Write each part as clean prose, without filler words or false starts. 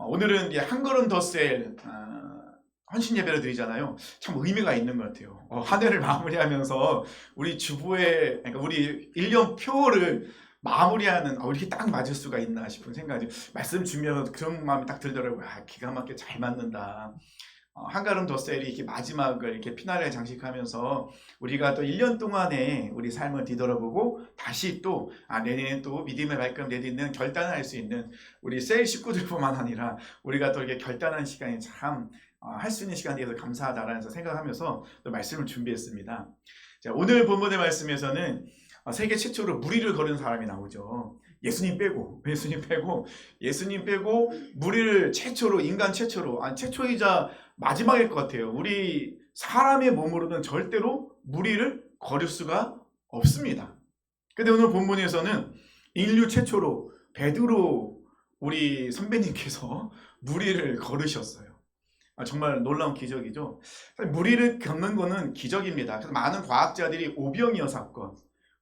오늘은 이제 한 걸음 더 셀 헌신 예배를 드리잖아요. 참 의미가 있는 것 같아요. 한 해를 마무리하면서 우리 주보에, 그러니까 우리 1년 표를 마무리하는, 이렇게 딱 맞을 수가 있나 싶은 생각이, 말씀 주면 그런 마음이 딱 들더라고요. 기가 막히게 잘 맞는다. 한 걸음 더 셀이 이렇게 마지막을 이렇게 피날레 장식하면서 우리가 또 1년 동안의 우리 삶을 뒤돌아보고 다시 또 내년에 또 믿음의 발걸음 내딛는 결단을 할 수 있는 우리 셀 식구들뿐만 아니라 우리가 또 이렇게 결단하는 시간이 참 할 수 있는 시간이 돼서 감사하다라는 생각하면서 또 말씀을 준비했습니다. 자, 오늘 본문의 말씀에서는 세계 최초로 무리를 걸은 사람이 나오죠. 예수님 빼고 무리를 최초로, 인간 최초로, 최초이자 마지막일 것 같아요. 우리 사람의 몸으로는 절대로 무리를 걸을 수가 없습니다. 근데 오늘 본문에서는 인류 최초로 베드로 우리 선배님께서 무리를 걸으셨어요. 정말 놀라운 기적이죠. 무리를 걷는 거는 기적입니다. 그래서 많은 과학자들이 오병이어 사건,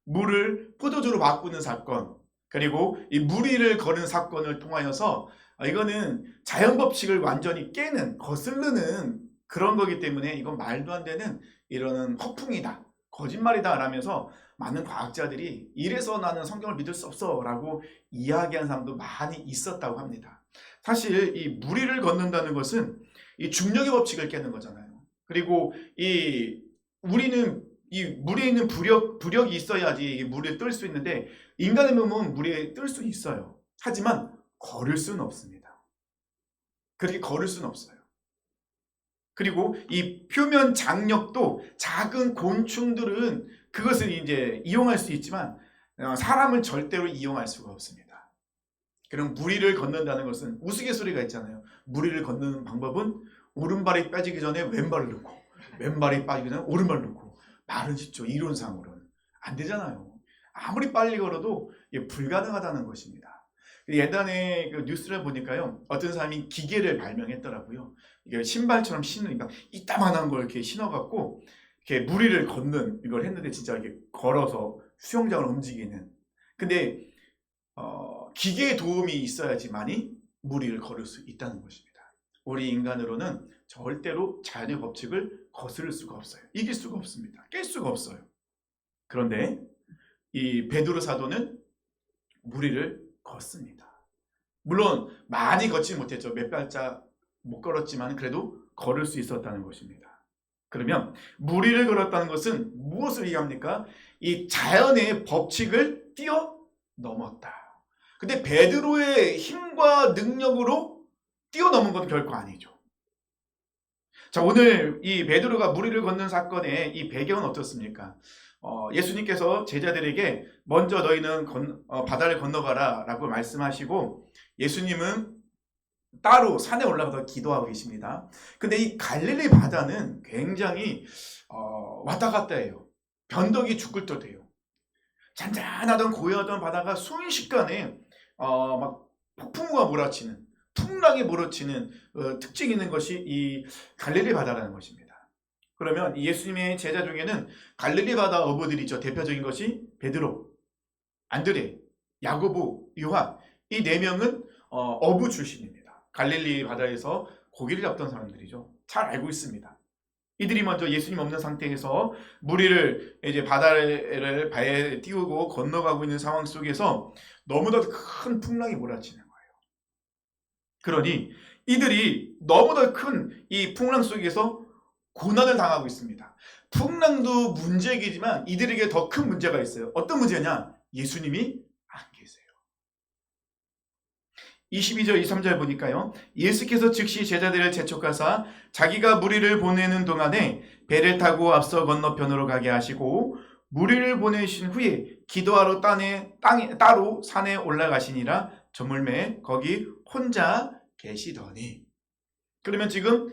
물을 포도주로 바꾸는 사건, 그리고 이 무리를 거는 사건을 통하여서 이거는 자연 법칙을 완전히 깨는, 거스르는 그런 거기 때문에 이건 말도 안 되는 이런 허풍이다, 거짓말이다 라면서 많은 과학자들이 이래서 나는 성경을 믿을 수 없어 라고 이야기한 사람도 많이 있었다고 합니다. 사실 이 무리를 걷는다는 것은 이 중력의 법칙을 깨는 거잖아요. 그리고 우리는 이 물에 있는 부력이 있어야지 이 물에 뜰 수 있는데, 인간의 몸은 물에 뜰 수 있어요. 하지만 걸을 수는 없습니다. 그렇게 걸을 수는 없어요. 그리고 이 표면 장력도 작은 곤충들은 그것을 이제 이용할 수 있지만 사람은 절대로 이용할 수가 없습니다. 그럼 무리를 걷는다는 것은 우스갯소리가 있잖아요. 무리를 걷는 방법은 오른발이 빠지기 전에 왼발을 넣고, 왼발이 빠지기 전에 오른발을 넣고, 말은 쉽죠. 이론상으로는 안 되잖아요. 아무리 빨리 걸어도 불가능하다는 것입니다. 예전에 그 뉴스를 보니까요, 어떤 사람이 기계를 발명했더라고요. 이게 신발처럼 신으니까 이따만한 걸 이렇게 신어갖고 이렇게 무리를 걷는 이걸 했는데, 진짜 이렇게 걸어서 수영장을 움직이는. 근데 기계의 도움이 있어야지만이 무리를 걸을 수 있다는 것입니다. 우리 인간으로는 절대로 자연의 법칙을 거스를 수가 없어요. 이길 수가 없습니다. 깰 수가 없어요. 그런데 이 베드로 사도는 무리를 걷습니다. 물론 많이 걷지 못했죠. 몇 발짝 못 걸었지만 그래도 걸을 수 있었다는 것입니다. 그러면 무리를 걸었다는 것은 무엇을 얘기합니까? 이 자연의 법칙을 뛰어넘었다. 근데 베드로의 힘과 능력으로 뛰어넘은 건 결코 아니죠. 자, 오늘 이 베드로가 무리를 걷는 사건의 이 배경은 어떻습니까? 예수님께서 제자들에게 먼저 너희는 바다를 건너가라 라고 말씀하시고, 예수님은 따로 산에 올라가서 기도하고 계십니다. 근데 이 갈릴리 바다는 굉장히 왔다 갔다 해요. 변덕이 죽을 듯해요. 잔잔하던 고요하던 바다가 순식간에 막 폭풍우가 몰아치는, 풍랑이 몰아치는 특징이 있는 것이 이 갈릴리 바다라는 것입니다. 그러면 예수님의 제자 중에는 갈릴리 바다 어부들이죠. 대표적인 것이 베드로, 안드레, 야고보, 요한, 이 네 명은 어부 출신입니다. 갈릴리 바다에서 고기를 잡던 사람들이죠. 잘 알고 있습니다. 이들이 먼저 예수님 없는 상태에서 무리를 이제 바다를 배에 띄우고 건너가고 있는 상황 속에서 너무나도 큰 풍랑이 몰아치는 거예요. 그러니 이들이 너무나 큰 이 풍랑 속에서 고난을 당하고 있습니다. 풍랑도 문제이지만 이들에게 더 큰 문제가 있어요. 어떤 문제냐? 예수님이 안 계세요. 22절, 23절 보니까요. 예수께서 즉시 제자들을 재촉하사 자기가 무리를 보내는 동안에 배를 타고 앞서 건너편으로 가게 하시고, 무리를 보내신 후에 기도하러 따로 산에 올라가시니라. 저물매 거기 혼자 계시더니. 그러면 지금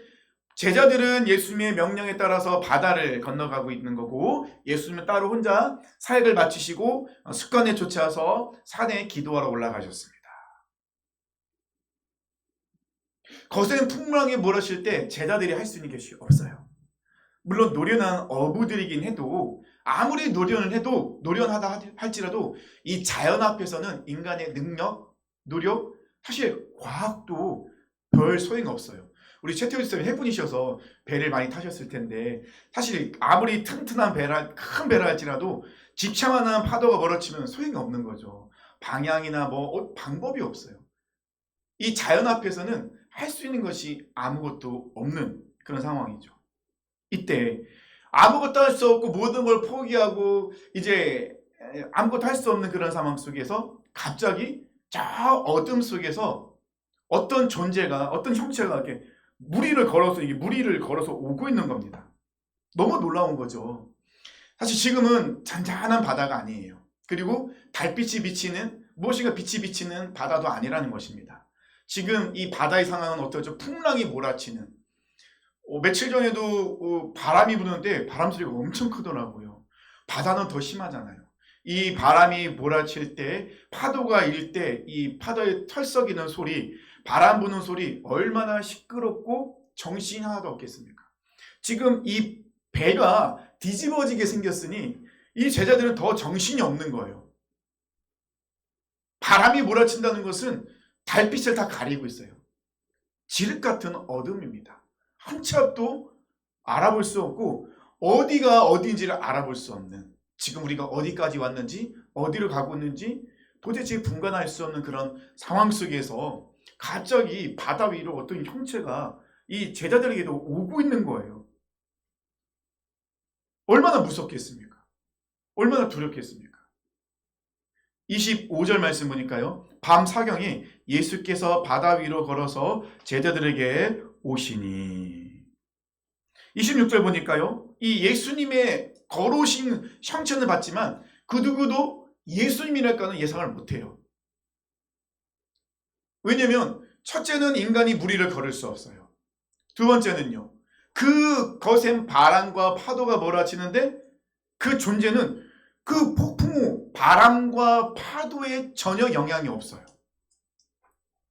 제자들은 예수님의 명령에 따라서 바다를 건너가고 있는 거고, 예수님은 따로 혼자 사역을 마치시고 습관에 쫓아서 산에 기도하러 올라가셨습니다. 거센 풍랑이 몰아칠 때 제자들이 할 수 있는 것이 없어요. 물론 노련한 어부들이긴 해도, 아무리 노련하다 할지라도 이 자연 앞에서는 인간의 능력, 노력, 사실 과학도 별 소용 없어요. 우리 최태우 지사님 해분이셔서 배를 많이 타셨을 텐데 사실 아무리 튼튼한 배라 큰 배라 할지라도 집차만한 파도가 몰아치면 소용이 없는 거죠. 방향이나 방법이 없어요. 이 자연 앞에서는 할 수 있는 것이 아무것도 없는 그런 상황이죠. 이때 아무것도 할 수 없고 모든 걸 포기하고 이제 아무것도 할 수 없는 그런 상황 속에서 갑자기 저 어둠 속에서 어떤 존재가 어떤 형체가 이렇게 무리를 걸어서 오고 있는 겁니다. 너무 놀라운 거죠. 사실 지금은 잔잔한 바다가 아니에요. 그리고 달빛이 비치는 무엇인가 빛이 비치는 바다도 아니라는 것입니다. 지금 이 바다의 상황은 어떠죠? 풍랑이 몰아치는 며칠 전에도 바람이 부는데 바람 소리가 엄청 크더라고요. 바다는 더 심하잖아요. 이 바람이 몰아칠 때 파도가 일 때 이 파도에 털썩이는 소리 바람 부는 소리 얼마나 시끄럽고 정신이 하나도 없겠습니까? 지금 이 배가 뒤집어지게 생겼으니 이 제자들은 더 정신이 없는 거예요. 바람이 몰아친다는 것은 달빛을 다 가리고 있어요. 지륵 같은 어둠입니다. 한치 앞도 알아볼 수 없고 어디가 어디인지를 알아볼 수 없는 지금 우리가 어디까지 왔는지 어디로 가고 있는지 도대체 분간할 수 없는 그런 상황 속에서 갑자기 바다 위로 어떤 형체가 이 제자들에게도 오고 있는 거예요. 얼마나 무섭겠습니까? 얼마나 두렵겠습니까? 25절 말씀 보니까요. 밤 사경에 예수께서 바다 위로 걸어서 제자들에게 오시니 26절 보니까요. 이 예수님의 걸어오신 형체는 봤지만 그 누구도 예수님이랄까는 예상을 못해요. 왜냐하면 첫째는 인간이 무리를 걸을 수 없어요. 두 번째는요. 그 거센 바람과 파도가 몰아치는데 그 존재는 그 폭풍우 바람과 파도에 전혀 영향이 없어요.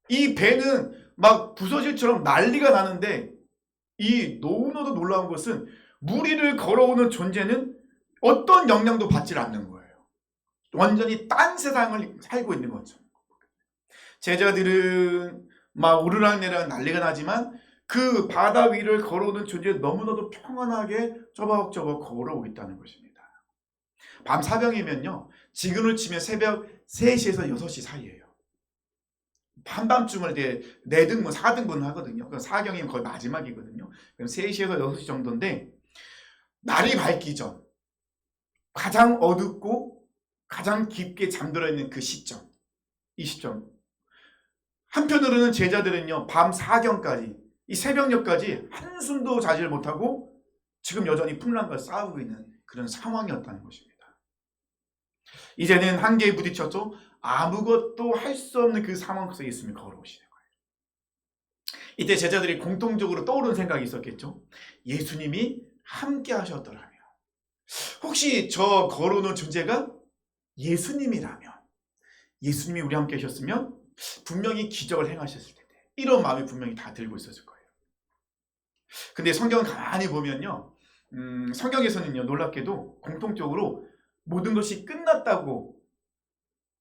이 배는 막 부서질처럼 난리가 나는데 이 너무나도 놀라운 것은 무리를 걸어오는 존재는 어떤 영향도 받지 않는 거예요. 완전히 딴 세상을 살고 있는 거죠. 제자들은 막 오르락내리락 난리가 나지만 그 바다 위를 걸어오는 존재는 너무나도 평안하게 쪼박쪼박 걸어오고 있다는 것입니다. 밤 사경이면요. 지금을 치면 새벽 3시에서 6시 사이예요. 한밤중을 이제 4등분, 4등분 하거든요. 그럼 사경이면 거의 마지막이거든요. 그럼 3시에서 6시 정도인데 날이 밝기 전 가장 어둡고 가장 깊게 잠들어 있는 그 시점, 이 시점. 한편으로는 제자들은요. 밤 사경까지 이 새벽녘까지 한숨도 자지를 못하고 지금 여전히 풍랑과 싸우고 있는 그런 상황이었다는 것입니다. 이제는 한계에 부딪혀서 아무것도 할 수 없는 그 상황 속에 예수님이 걸어오시는 거예요. 이때 제자들이 공통적으로 떠오르는 생각이 있었겠죠. 예수님이 함께 하셨더라면 혹시 저 걸어오는 존재가 예수님이라면 예수님이 우리 함께 하셨으면 분명히 기적을 행하셨을 텐데 이런 마음이 분명히 다 들고 있었을 거예요. 근데 성경을 가만히 보면요. 성경에서는요. 놀랍게도 공통적으로 모든 것이 끝났다고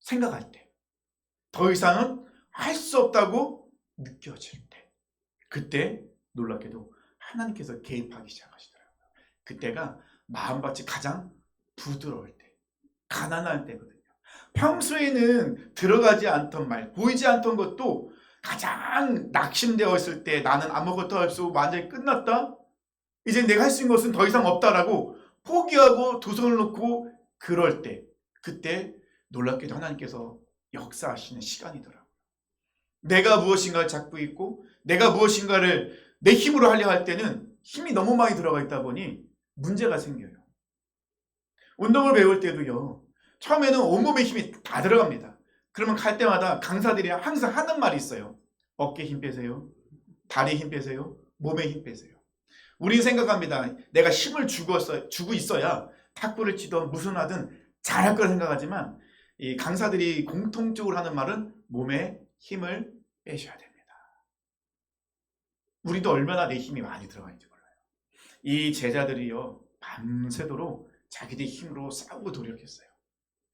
생각할 때 더 이상은 할 수 없다고 느껴질 때 그때 놀랍게도 하나님께서 개입하기 시작하시더라고요. 그때가 마음밭이 가장 부드러울 때 가난할 때거든요. 평소에는 들어가지 않던 말 보이지 않던 것도 가장 낙심되어 있을 때 나는 아무것도 할 수 없고 완전히 끝났다. 이제 내가 할 수 있는 것은 더 이상 없다라고 포기하고 두 손을 놓고 그럴 때 그때 놀랍게도 하나님께서 역사하시는 시간이더라고요. 내가 무엇인가를 잡고 있고 내가 무엇인가를 내 힘으로 하려 할 때는 힘이 너무 많이 들어가 있다 보니 문제가 생겨요. 운동을 배울 때도요. 처음에는 온몸에 힘이 다 들어갑니다. 그러면 갈 때마다 강사들이 항상 하는 말이 있어요. 어깨 힘 빼세요. 다리 힘 빼세요. 몸에 힘 빼세요. 우리는 생각합니다. 내가 힘을 주고 있어야 탁구를 치든 무슨 하든 잘할 거라 생각하지만 이 강사들이 공통적으로 하는 말은 몸에 힘을 빼셔야 됩니다. 우리도 얼마나 내 힘이 많이 들어가는지 몰라요. 이 제자들이요. 밤새도록 자기들 힘으로 싸우고 노력했어요.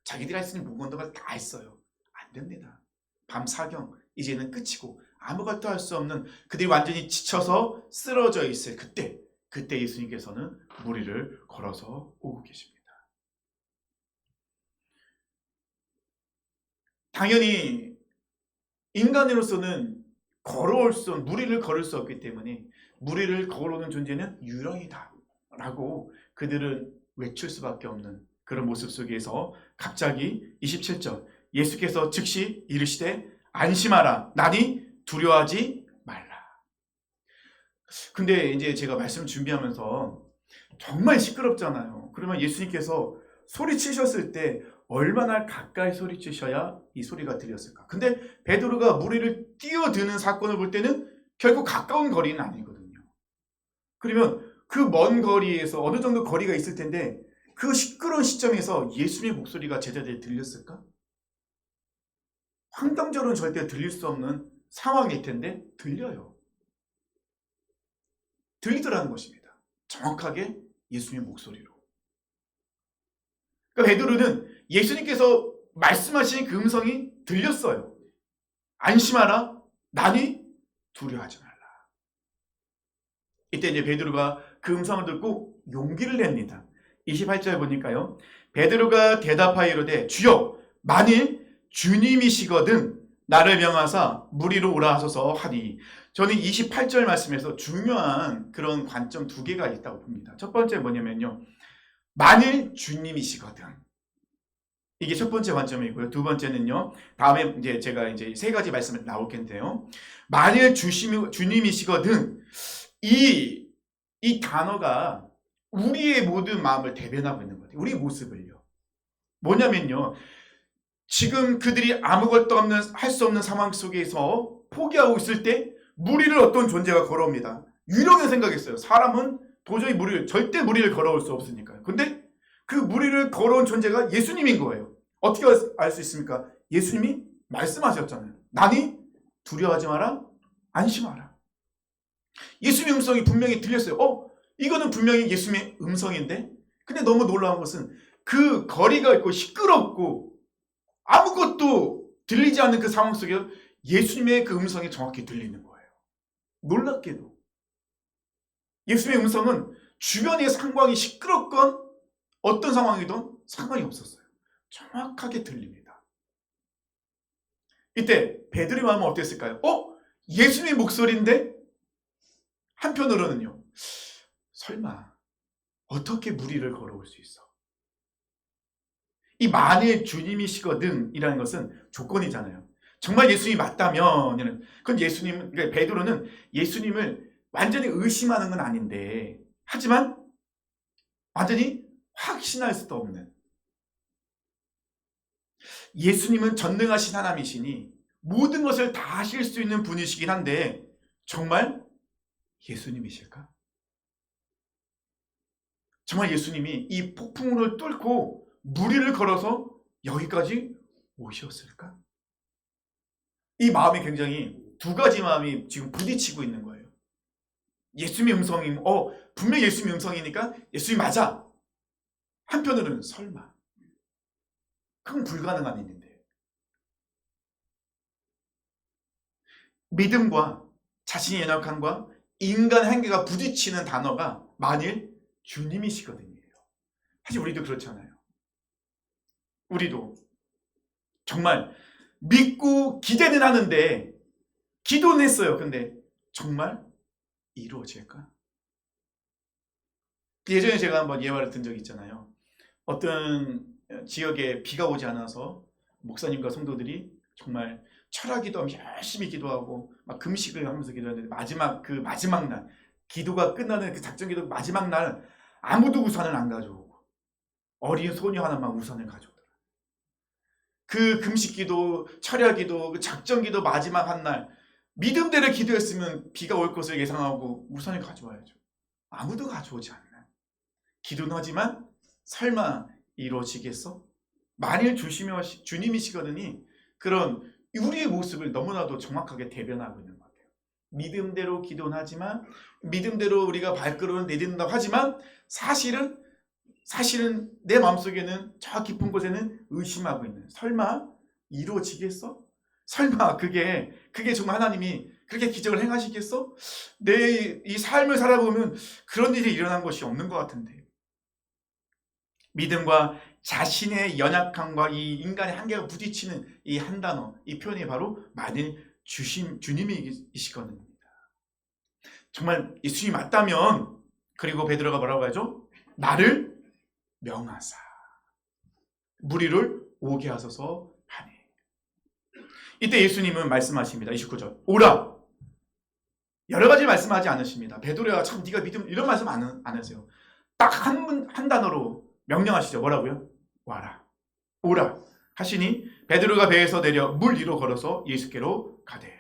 자기들이 할 수 있는 무거운 걸 다 했어요. 안 됩니다. 밤 사경 이제는 끝이고 아무것도 할 수 없는, 그들이 완전히 지쳐서 쓰러져 있을 그때 예수님께서는 무리를 걸어서 오고 계십니다. 당연히 인간으로서는 무리를 걸을 수 없기 때문에 무리를 걸어오는 존재는 유령이다 라고 그들은 외칠 수밖에 없는 그런 모습 속에서 갑자기 27절 예수께서 즉시 이르시되 안심하라, 나니 두려워하지 말라. 근데 이제 제가 말씀 준비하면서 정말 시끄럽잖아요. 그러면 예수님께서 소리치셨을 때 얼마나 가까이 소리치셔야 이 소리가 들렸을까? 근데 베드로가 무리를 뛰어드는 사건을 볼 때는 결국 가까운 거리는 아니거든요. 그러면 그 먼 거리에서 어느 정도 거리가 있을 텐데 그 시끄러운 시점에서 예수님의 목소리가 제자들이 들렸을까? 환경적으로는 절대 들릴 수 없는 상황일 텐데 들려요. 들리더라는 것입니다. 정확하게 예수님의 목소리로. 그러니까 베드로는 예수님께서 말씀하신 그 음성이 들렸어요. 안심하라, 나니 두려워하지 말라. 이때 이제 베드로가 그 음성을 듣고 용기를 냅니다. 28절 보니까요. 베드로가 대답하여 주여, 만일 주님이시거든 나를 명하사 무리로 오라 하소서 하니, 저는 28절 말씀에서 중요한 그런 관점 두 개가 있다고 봅니다. 첫 번째 뭐냐면요, 만일 주님이시거든, 이게 첫 번째 관점이고요. 두 번째는요, 다음에 이제 제가 이제 세 가지 말씀을 나올 텐데요, 만일 주님이시거든, 이 단어가 우리의 모든 마음을 대변하고 있는 것 같아요. 우리의 모습을요. 뭐냐면요, 지금 그들이 아무것도 없는, 할 수 없는 상황 속에서 포기하고 있을 때 무리를 어떤 존재가 걸어옵니다. 유령을 생각했어요. 사람은 도저히 절대 무리를 걸어올 수 없으니까요. 근데 그 무리를 걸어온 존재가 예수님인 거예요. 어떻게 알 수 있습니까? 예수님이 말씀하셨잖아요. 나니 두려워하지 마라, 안심하라. 예수님의 음성이 분명히 들렸어요. 이거는 분명히 예수님의 음성인데, 근데 너무 놀라운 것은 그 거리가 있고 시끄럽고 아무것도 들리지 않는 그 상황 속에 예수님의 그 음성이 정확히 들리는 거예요. 놀랍게도 예수님의 음성은 주변의 상황이 시끄럽건 어떤 상황이든 상관이 없었어요. 정확하게 들립니다. 이때 베드로의 마음은 어땠을까요? 예수님의 목소리인데, 한편으로는요, 설마 어떻게 무리를 걸어올 수 있어? 이 만일 주님이시거든 이라는 것은 조건이잖아요. 정말 예수님이 맞다면, 그건 그러니까 베드로는 예수님을 완전히 의심하는 건 아닌데, 하지만 완전히 확신할 수도 없는, 예수님은 전능하신 하나님이시니 모든 것을 다 하실 수 있는 분이시긴 한데, 정말 예수님이실까? 정말 예수님이 이 폭풍우를 뚫고 무리를 걸어서 여기까지 오셨을까? 이 마음이 굉장히, 두 가지 마음이 지금 부딪히고 있는 거예요. 예수님의 음성이 분명히 예수님의 음성이니까 예수님 맞아. 한편으로는 설마, 그건 불가능한 일인데. 믿음과 자신의 연약함과 인간 한계가 부딪히는 단어가 만일 주님이시거든요. 사실 우리도 그렇잖아요. 우리도 정말 믿고 기대는 하는데, 기도는 했어요. 근데 정말 이루어질까? 예전에 제가 한번 예화를 든 적이 있잖아요. 어떤 지역에 비가 오지 않아서 목사님과 성도들이 정말 철학기도하면서 열심히 기도하고 막 금식을 하면서 기도하는데, 마지막 날, 기도가 끝나는 그 작전기도 마지막 날 아무도 우산을 안 가져오고 어린 소녀 하나만 우산을 가져오더라. 그 금식기도, 철야기도, 그 작전기도 마지막 한 날 믿음대로 기도했으면 비가 올 것을 예상하고 우산을 가져와야죠. 아무도 가져오지 않는 기도는 하지만 설마 이루어지겠어? 만일 주님이시거든이 그런 우리의 모습을 너무나도 정확하게 대변하고 있는 것 같아요. 믿음대로 기도는 하지만, 믿음대로 우리가 발걸음을 내딛는다고 하지만 사실은 내 마음속에는, 저 깊은 곳에는 의심하고 있는, 설마 이루어지겠어? 설마 그게 정말 하나님이 그렇게 기적을 행하시겠어? 내 이 삶을 살아보면 그런 일이 일어난 것이 없는 것 같은데. 믿음과 자신의 연약함과 이 인간의 한계가 부딪히는 이 한 단어, 이 표현이 바로 만일 주님이시거든요. 정말 예수님이 맞다면, 그리고 베드로가 뭐라고 하죠? 나를 명하사 무리를 오게 하소서 하니. 이때 예수님은 말씀하십니다. 29절. 오라. 여러 가지 말씀하지 않으십니다. 베드로야 참 네가 믿음, 이런 말씀 안 하세요. 딱 한 단어로 명령하시죠. 뭐라고요? 와라. 오라 하시니 베드로가 배에서 내려 물 위로 걸어서 예수께로 가되.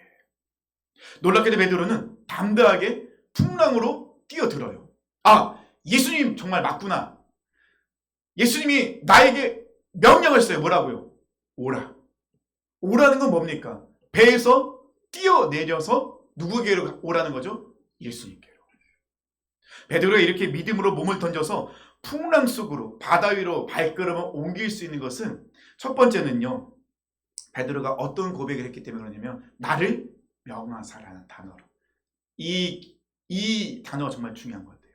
놀랍게도 베드로는 담대하게 풍랑으로 뛰어들어요. 아, 예수님 정말 맞구나. 예수님이 나에게 명령하셨어요. 뭐라고요? 오라. 오라는 건 뭡니까? 배에서 뛰어내려서 누구에게로 오라는 거죠? 예수님께로. 베드로가 이렇게 믿음으로 몸을 던져서 풍랑 속으로, 바다 위로 발걸음을 옮길 수 있는 것은, 첫 번째는요, 베드로가 어떤 고백을 했기 때문에 그러냐면 나를 명하사라는 단어로. 이 단어가 정말 중요한 것 같아요.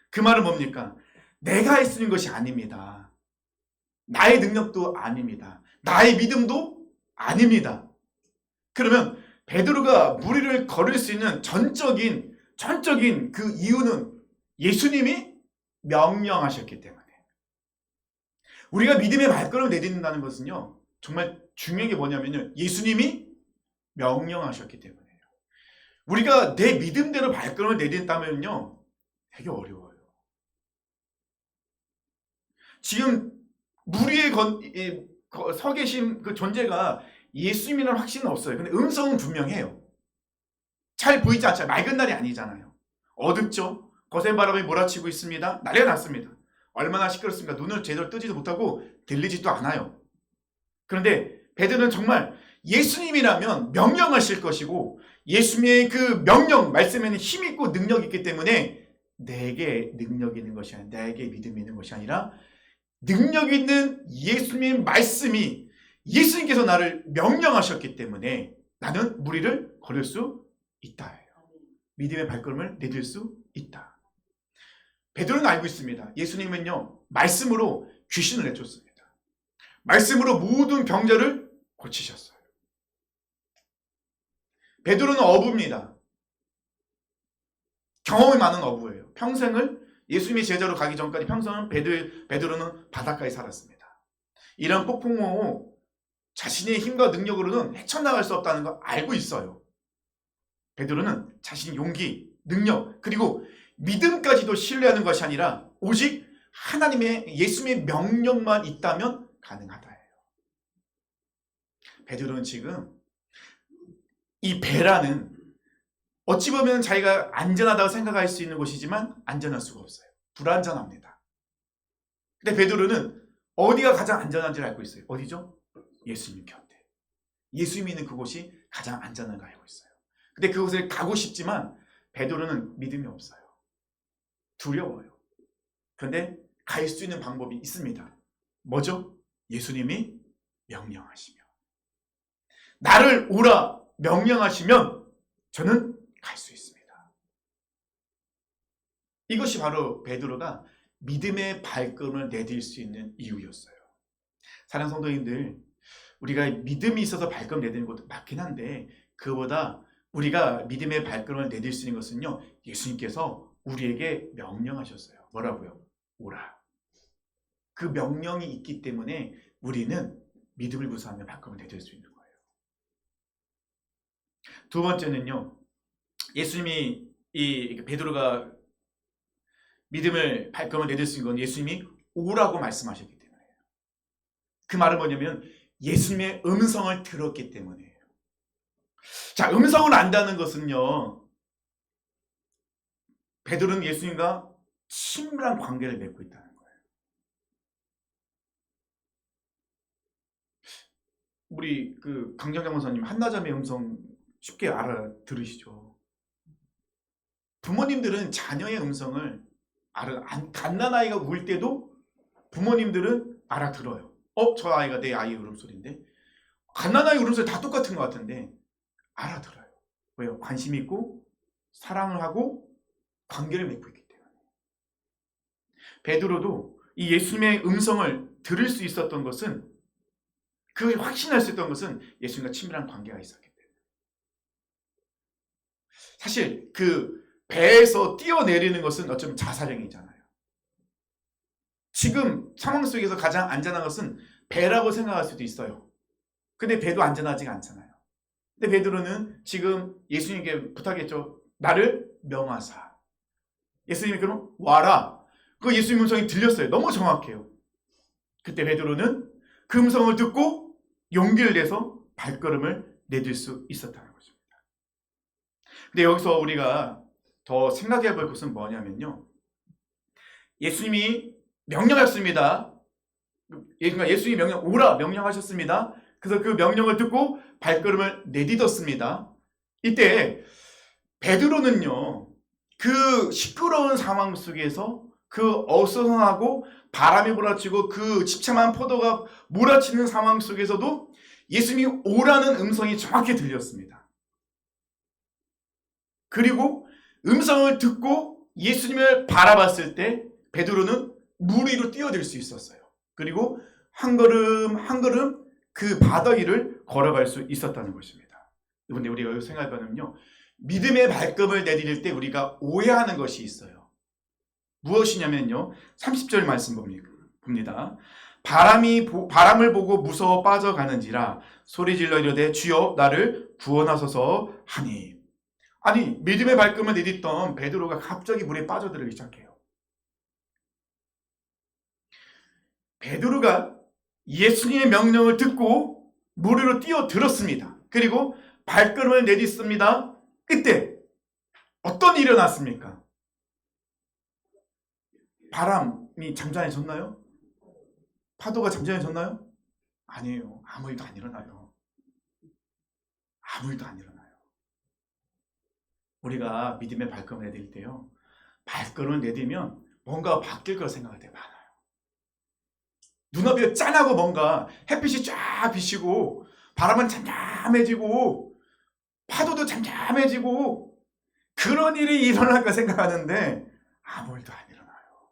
그 말은 뭡니까? 내가 할 수 있는 것이 아닙니다. 나의 능력도 아닙니다. 나의 믿음도 아닙니다. 그러면 베드로가 무리를 걸을 수 있는 전적인 그 이유는 예수님이 명령하셨기 때문에. 우리가 믿음의 발걸음을 내딛는다는 것은요, 정말 중요한 게 뭐냐면요, 예수님이 명령하셨기 때문이에요. 우리가 내 믿음대로 발걸음을 내딛다면요, 되게 어려워요. 지금 무리에 서 계신 그 존재가 예수님이라는 확신은 없어요. 근데 음성은 분명해요. 잘 보이지 않죠. 맑은 날이 아니잖아요. 어둡죠. 거센 바람이 몰아치고 있습니다. 난리가 났습니다. 얼마나 시끄럽습니까? 눈을 제대로 뜨지도 못하고 들리지도 않아요. 그런데 베드로는 정말 예수님이라면 명령하실 것이고, 예수님의 그 명령 말씀에는 힘있고 능력이 있기 때문에 내게 능력이 있는 것이 아니라, 내게 믿음이 있는 것이 아니라 능력 있는 예수님의 말씀이, 예수님께서 나를 명령하셨기 때문에 나는 무리를 걸을 수 있다. 믿음의 발걸음을 내딜 수 있다. 베드로는 알고 있습니다. 예수님은요, 말씀으로 귀신을 내쫓습니다. 말씀으로 모든 병자를 고치셨어요. 베드로는 어부입니다. 경험이 많은 어부예요. 평생을 예수님의 제자로 가기 전까지 평생은 베드로는 바닷가에 살았습니다. 이런 폭풍우 자신의 힘과 능력으로는 헤쳐나갈 수 없다는 걸 알고 있어요. 베드로는 자신의 용기, 능력, 그리고 믿음까지도 신뢰하는 것이 아니라 오직 하나님의, 예수님의 명령만 있다면 가능하다예요. 베드로는 지금 이 배라는 어찌 보면 자기가 안전하다고 생각할 수 있는 곳이지만 안전할 수가 없어요. 불안전합니다. 근데 베드로는 어디가 가장 안전한지를 알고 있어요. 어디죠? 예수님 곁에. 예수님이 있는 그곳이 가장 안전한 걸 알고 있어요. 근데 그곳에 가고 싶지만 베드로는 믿음이 없어요. 두려워요. 그런데 갈 수 있는 방법이 있습니다. 뭐죠? 예수님이 명령하시며, 나를 오라 명령하시면 저는 갈 수 있습니다. 이것이 바로 베드로가 믿음의 발걸음을 내딜 수 있는 이유였어요. 사랑하는 성도님들, 우리가 믿음이 있어서 발걸음 내디는 것도 맞긴 한데, 그보다 우리가 믿음의 발걸음을 내딜 수 있는 것은요, 예수님께서 우리에게 명령하셨어요. 뭐라고요? 오라. 그 명령이 있기 때문에 우리는 믿음을 구사하며 발걸음을 내딜 수 있는 거예요. 두 번째는요, 예수님이 베드로가 믿음을 발걸음을 내딜 수 있는 건 예수님이 오라고 말씀하셨기 때문이에요. 그 말은 뭐냐면 예수님의 음성을 들었기 때문이에요. 자, 음성을 안다는 것은요, 베드로는 예수님과 친밀한 관계를 맺고 있다는 거예요. 우리 그 강정장 목사님 한나자매 음성 쉽게 알아들으시죠? 부모님들은 자녀의 음성을 갓난아이가 울 때도 부모님들은 알아들어요. 저 아이가 내 아이의 울음소리인데, 갓난아이 울음소리 다 똑같은 것 같은데 알아들어요. 왜요? 관심 있고 사랑을 하고 관계를 맺고 있기 때문에. 베드로도 이 예수님의 음성을 들을 수 있었던 것은, 그 확신할 수 있었던 것은 예수님과 친밀한 관계가 있었기 때문에. 사실 그 배에서 뛰어내리는 것은 어쩌면 자살행위잖아요. 지금 상황 속에서 가장 안전한 것은 배라고 생각할 수도 있어요. 근데 배도 안전하지가 않잖아요. 근데 베드로는 지금 예수님께 부탁했죠. 나를 명하사. 예수님이 그럼 와라. 그 예수님 음성이 들렸어요. 너무 정확해요. 그때 베드로는 그 음성을 듣고 용기를 내서 발걸음을 내딜 수 있었다는 것입니다. 근데 여기서 우리가 더 생각해 볼 것은 뭐냐면요. 예수님이 명령했습니다. 예수님이 오라 명령하셨습니다. 그래서 그 명령을 듣고 발걸음을 내딛었습니다. 이때 베드로는요, 그 시끄러운 상황 속에서 그 어수선하고 바람이 몰아치고 그 집참한 포도가 몰아치는 상황 속에서도 예수님이 오라는 음성이 정확히 들렸습니다. 그리고 음성을 듣고 예수님을 바라봤을 때 베드로는 물 위로 뛰어들 수 있었어요. 그리고 한 걸음 한 걸음 그 바다 위를 걸어갈 수 있었다는 것입니다. 그런데 우리가 여기 생각해보면요, 믿음의 발걸음을 내디딜 때 우리가 오해하는 것이 있어요. 무엇이냐면요, 30절 말씀 봅니다. 바람을 보고 무서워 빠져가는지라 소리질러 이르되 주여 나를 구원하소서 하니. 아니, 믿음의 발걸음을 내딛던 베드로가 갑자기 물에 빠져들기 시작해요. 베드로가 예수님의 명령을 듣고 물 위로 뛰어들었습니다. 그리고 발걸음을 내딛습니다. 그때 어떤 일이 일어났습니까? 바람이 잠잠해졌나요? 파도가 잠잠해졌나요? 아니에요. 아무 일도 안 일어나요. 아무 일도 안 일어나요. 우리가 믿음의 발걸음을 내딜 때요, 발걸음을 내딛으면 뭔가 바뀔 거라 생각할 때 많아요. 눈앞이 짠하고 뭔가 햇빛이 쫙 비치고 바람은 잠잠해지고 파도도 잠잠해지고 그런 일이 일어날까 생각하는데 아무 일도 안 일어나요.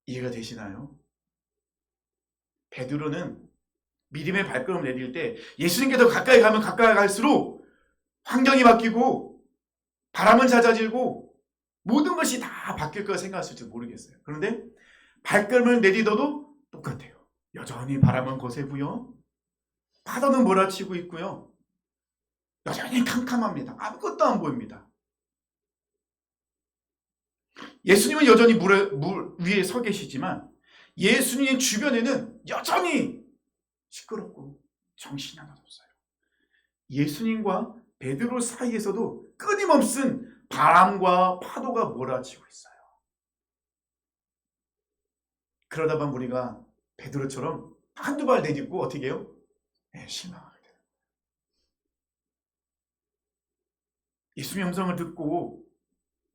이해가 되시나요? 베드로는 믿음의 발걸음을 내딜 때 예수님께 더 가까이 가면 가까이 갈수록 환경이 바뀌고 바람은 잦아들고 모든 것이 다 바뀔 거라 생각했을지 모르겠어요. 그런데 발걸음을 내딛어도 똑같아요. 여전히 바람은 거세 부여 파도는 몰아치고 있고요. 여전히 캄캄합니다. 아무것도 안 보입니다. 예수님은 여전히 물 위에 서 계시지만 예수님 주변에는 여전히 시끄럽고 정신이 하나도 없어요. 예수님과 베드로 사이에서도 끊임없은 바람과 파도가 몰아치고 있어요. 그러다 보면 우리가 베드로처럼 한두 발 내딛고 어떻게 해요? 실망하게 돼요. 예수님의 음성을 듣고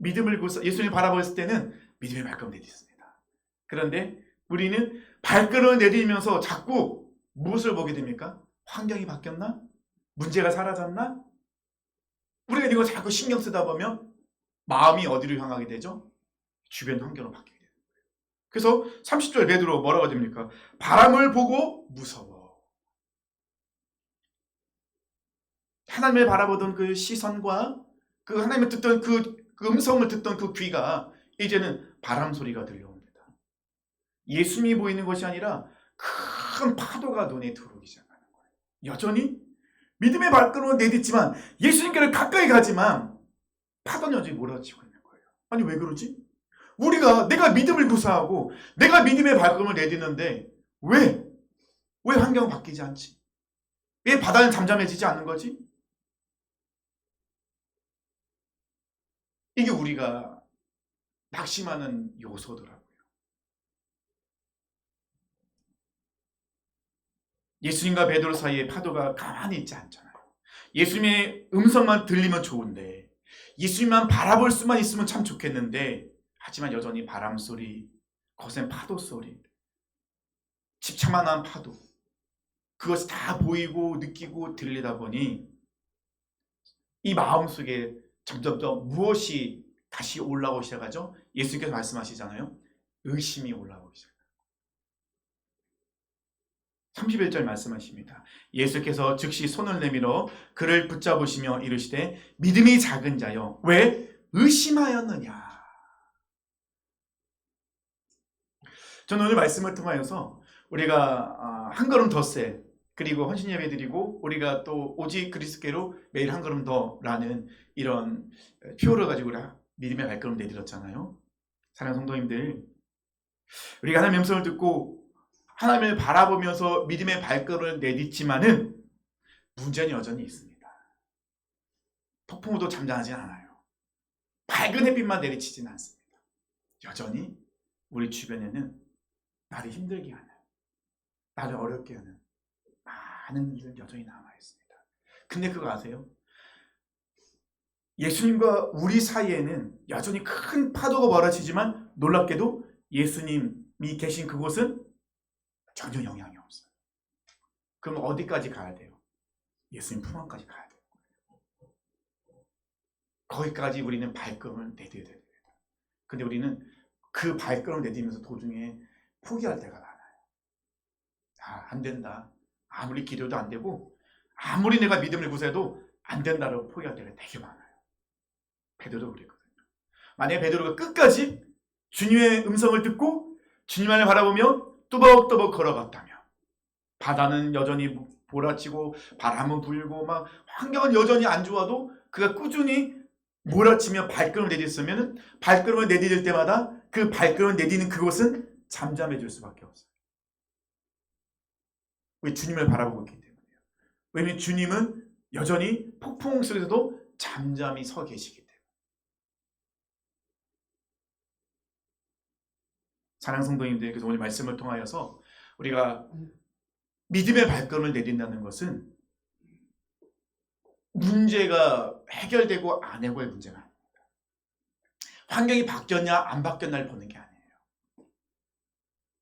예수님을 바라봤을 때는 믿음의 발걸음 내딛습니다. 그런데 우리는 발걸음을 내딛으면서 자꾸 무엇을 보게 됩니까? 환경이 바뀌었나? 문제가 사라졌나? 우리가 이거 자꾸 신경 쓰다 보면 마음이 어디로 향하게 되죠? 주변 환경으로 바뀌게 돼요. 그래서 30절 베드로 뭐라고 됩니까? 바람을 보고 무서워. 하나님을 바라보던 그 시선과 그 하나님을 듣던 그 음성을 듣던 그 귀가 이제는 바람 소리가 들려옵니다. 예수님이 보이는 것이 아니라 큰 파도가 눈에 들어오기 시작하는 거예요. 여전히 믿음의 발걸음을 내딛지만 예수님께는 가까이 가지만 파도는 여전히 몰아치고 있는 거예요. 아니 왜 그러지? 내가 믿음을 구사하고 내가 믿음의 발걸음을 내딛는데 왜 환경은 바뀌지 않지? 왜 바다는 잠잠해지지 않는 거지? 이게 우리가 낙심하는 요소더라고요. 예수님과 베드로 사이에 파도가 가만히 있지 않잖아요. 예수님의 음성만 들리면 좋은데 예수님만 바라볼 수만 있으면 참 좋겠는데 하지만 여전히 바람 소리, 거센 파도 소리, 집차만한 파도, 그것이 다 보이고 느끼고 들리다 보니 이 마음속에 점점점 무엇이 다시 올라오기 시작하죠? 예수님께서 말씀하시잖아요. 의심이 올라오기 시작해요. 31절 말씀하십니다. 예수께서 즉시 손을 내밀어 그를 붙잡으시며 이르시되 믿음이 작은 자여 왜 의심하였느냐. 저는 오늘 말씀을 통하여서 우리가 한 걸음 덧세 그리고 헌신 예배 드리고 우리가 또 오직 그리스도께로 매일 한 걸음 더라는 이런 표를 가지고 우리가 믿음의 발걸음 내딛었잖아요. 사랑하는 성도님들, 우리가 하나님의 음성을 듣고 하나님을 바라보면서 믿음의 발걸음을 내딛지만은 문제는 여전히 있습니다. 폭풍우도 잠잠하지 않아요. 밝은 햇빛만 내리치지는 않습니다. 여전히 우리 주변에는 나를 힘들게 하는, 나를 어렵게 하는 많은 일은 여전히 남아있습니다. 근데 그거 아세요? 예수님과 우리 사이에는 여전히 큰 파도가 몰아치지만 놀랍게도 예수님이 계신 그곳은 전혀 영향이 없어요. 그럼 어디까지 가야 돼요? 예수님 품 안까지 가야 돼요. 거기까지 우리는 발걸음을 내딛어야 됩니다. 근데 우리는 그 발걸음을 내딛으면서 도중에 포기할 때가 많아요. 안 된다. 아무리 기도도 안 되고 아무리 내가 믿음을 구세도 안 된다라고 포기할 때가 되게 많아요. 베드로도 그랬거든요. 만약에 베드로가 끝까지 주님의 음성을 듣고 주님만을 바라보며 뚜벅뚜벅 걸어갔다면 바다는 여전히 몰아치고 바람은 불고 막 환경은 여전히 안 좋아도 그가 꾸준히 몰아치며 발걸음을 내딛었으면 발걸음을 내딛을 때마다 그 발걸음을 내딛는 그곳은 잠잠해질 수밖에 없어요. 왜? 주님을 바라보고 있기 때문이에요. 왜냐하면 주님은 여전히 폭풍 속에서도 잠잠히 서 계시기 때문에. 사랑하는 성도님들, 그래서 오늘 말씀을 통하여서 우리가 믿음의 발걸음을 내딛는다는 것은 문제가 해결되고 안 해고의 문제가 아닙니다. 환경이 바뀌었냐 안 바뀌었냐를 보는 게 아니에요.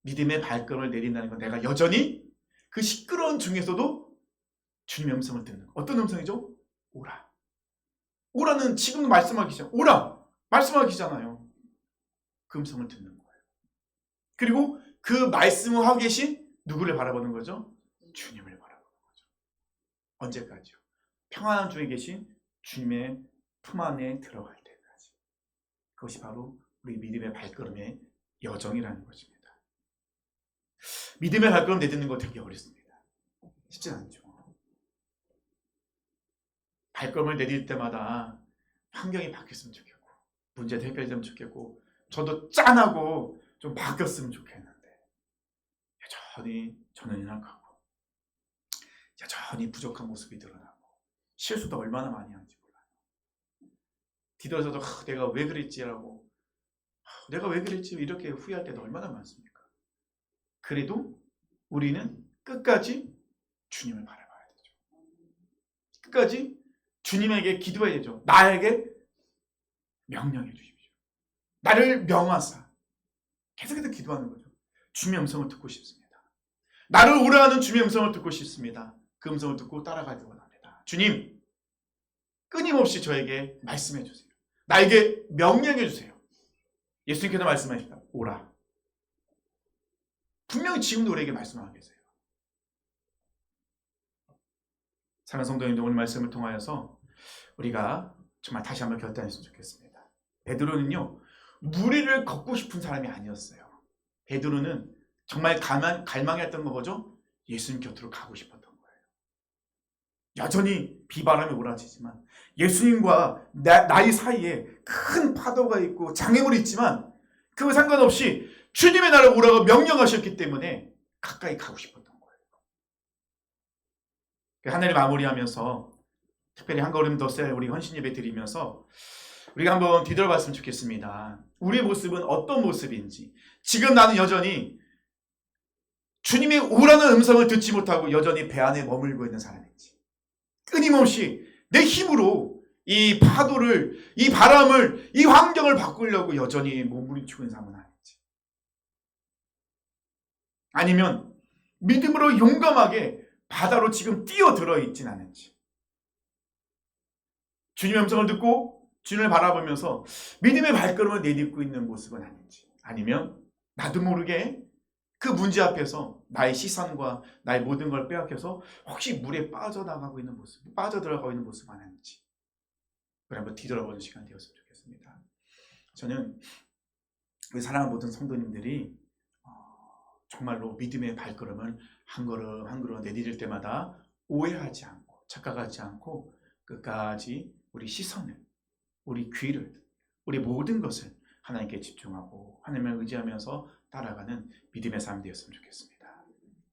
믿음의 발걸음을 내린다는 건 내가 여전히 그 시끄러운 중에서도 주님의 음성을 듣는 거. 어떤 음성이죠? 오라. 오라는 지금도 말씀하기 시작. 오라. 말씀하기잖아요. 그 음성을 듣는 거예요. 그리고 그 말씀을 하고 계신 누구를 바라보는 거죠? 주님을 바라보는 거죠. 언제까지요? 평안한 중에 계신 주님의 품 안에 들어갈 때까지. 그것이 바로 우리 믿음의 발걸음의 여정이라는 것입니다. 믿음의 발걸음 내딛는 거 되게 어렵습니다. 쉽지 않죠. 발걸음을 내딛을 때마다 환경이 바뀌었으면 좋겠고 문제도 해결되면 좋겠고 저도 짠하고 좀 바뀌었으면 좋겠는데 여전히 저는 연약하고 여전히 부족한 모습이 드러나고 실수도 얼마나 많이 하는지 몰라요. 뒤돌아서도 내가 왜 그랬지라고 내가 왜 그랬지 이렇게 후회할 때도 얼마나 많습니까? 그래도 우리는 끝까지 주님을 바라봐야 되죠. 끝까지 주님에게 기도해야 되죠. 나에게 명령해 주십시오. 나를 명하사. 계속해서 기도하는 거죠. 주님의 음성을 듣고 싶습니다. 나를 오래하는 주님의 음성을 듣고 싶습니다. 그 음성을 듣고 따라가기 원합니다. 주님, 끊임없이 저에게 말씀해 주세요. 나에게 명령해 주세요. 예수님께서 말씀하십니다. 오라. 분명히 지금도 우리에게 말씀하고 계세요. 사랑하는 성도님들, 오늘 말씀을 통하여서 우리가 정말 다시 한번 결단했으면 좋겠습니다. 베드로는요, 무리를 걷고 싶은 사람이 아니었어요. 베드로는 정말 갈망했던 거 뭐죠? 예수님 곁으로 가고 싶었던 거예요. 여전히 비바람이 몰아치지만 예수님과 나의 사이에 큰 파도가 있고 장애물이 있지만 그거 상관없이 주님의 나라를 오라고 명령하셨기 때문에 가까이 가고 싶었던 거예요. 한 해를 마무리하면서 특별히 한 걸음 더 셀 우리 헌신 예배 드리면서 우리가 한번 뒤돌아봤으면 좋겠습니다. 우리의 모습은 어떤 모습인지, 지금 나는 여전히 주님의 오라는 음성을 듣지 못하고 여전히 배 안에 머물고 있는 사람인지, 끊임없이 내 힘으로 이 파도를, 이 바람을, 이 환경을 바꾸려고 여전히 몸부림치고 있는 사람은 아닌지, 아니면 믿음으로 용감하게 바다로 지금 뛰어들어 있진 않은지, 주님의 음성을 듣고 주님을 바라보면서 믿음의 발걸음을 내딛고 있는 모습은 아닌지, 아니면 나도 모르게 그 문제 앞에서 나의 시선과 나의 모든 걸 빼앗겨서 혹시 물에 빠져나가고 있는 모습, 빠져들어가고 있는 모습은 아닌지, 그걸 한번 뒤돌아보는 시간 되었으면 좋겠습니다. 저는 우리 사랑하는 모든 성도님들이 정말로 믿음의 발걸음을 한 걸음 한 걸음 내디딜 때마다 오해하지 않고 착각하지 않고 끝까지 우리 시선을, 우리 귀를, 우리 모든 것을 하나님께 집중하고 하나님을 의지하면서 따라가는 믿음의 삶 되었으면 좋겠습니다.